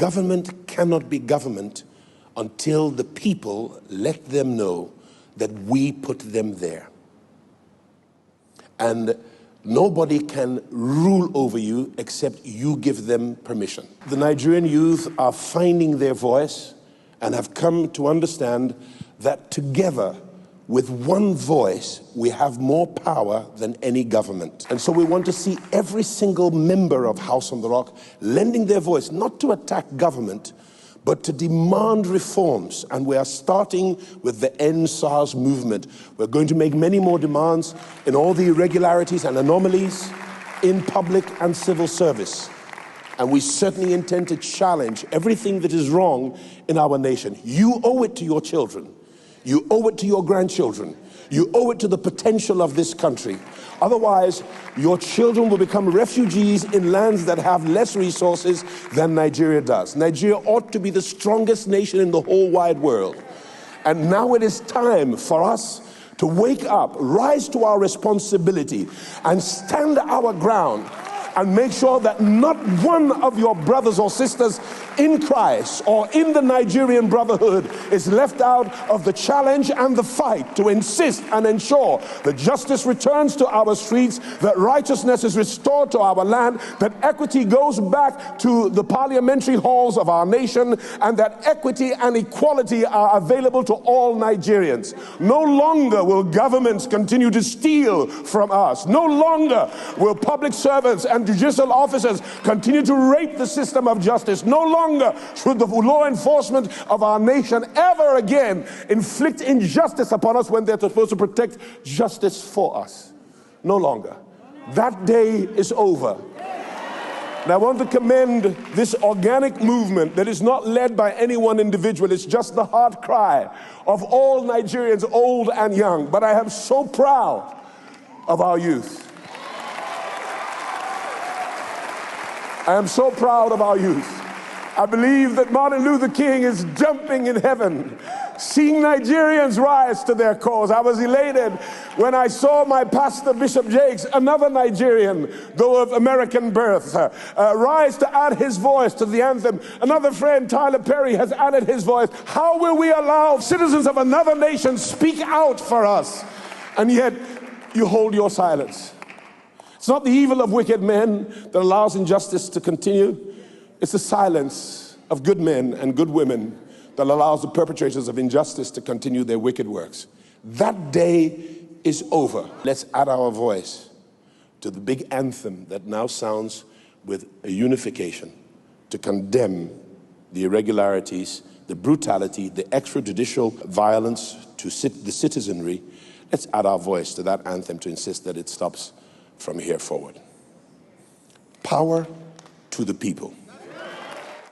Government cannot be government until the people let them know that we put them there. And nobody can rule over you except you give them permission. The Nigerian youth are finding their voice and have come to understand that together, with one voice, we have more power than any government. And so we want to see every single member of House on the Rock lending their voice, not to attack government, but to demand reforms. And we are starting with the End SARS movement. We're going to make many more demands in all the irregularities and anomalies in public and civil service. And we certainly intend to challenge everything that is wrong in our nation. You owe it to your children. You owe it to your grandchildren. You owe it to the potential of this country. Otherwise, your children will become refugees in lands that have less resources than Nigeria does. Nigeria ought to be the strongest nation in the whole wide world. And now it is time for us to wake up, rise to our responsibility, and stand our ground, and make sure that not one of your brothers or sisters in Christ or in the Nigerian brotherhood is left out of the challenge and the fight to insist and ensure that justice returns to our streets, that righteousness is restored to our land, that equity goes back to the parliamentary halls of our nation, and that equity and equality are available to all Nigerians. No longer will governments continue to steal from us. No longer will public servants and judicial officers continue to rape the system of justice. No longer should the law enforcement of our nation ever again inflict injustice upon us when they're supposed to protect justice for us. No longer. That day is over. And I want to commend this organic movement that is not led by any one individual. It's just the heart cry of all Nigerians, old and young. But I am so proud of our youth. I am so proud of our youth. I believe that Martin Luther King is jumping in heaven, seeing Nigerians rise to their cause. I was elated when I saw my pastor, Bishop Jakes, another Nigerian, though of American birth, rise to add his voice to the anthem. Another friend, Tyler Perry, has added his voice. How will we allow citizens of another nation speak out for us? And yet, you hold your silence. It's not the evil of wicked men that allows injustice to continue. It's the silence of good men and good women that allows the perpetrators of injustice to continue their wicked works. That day is over. Let's add our voice to the big anthem that now sounds with a unification to condemn the irregularities, the brutality, the extrajudicial violence to the citizenry. Let's add our voice to that anthem to insist that it stops from here forward. Power to the people.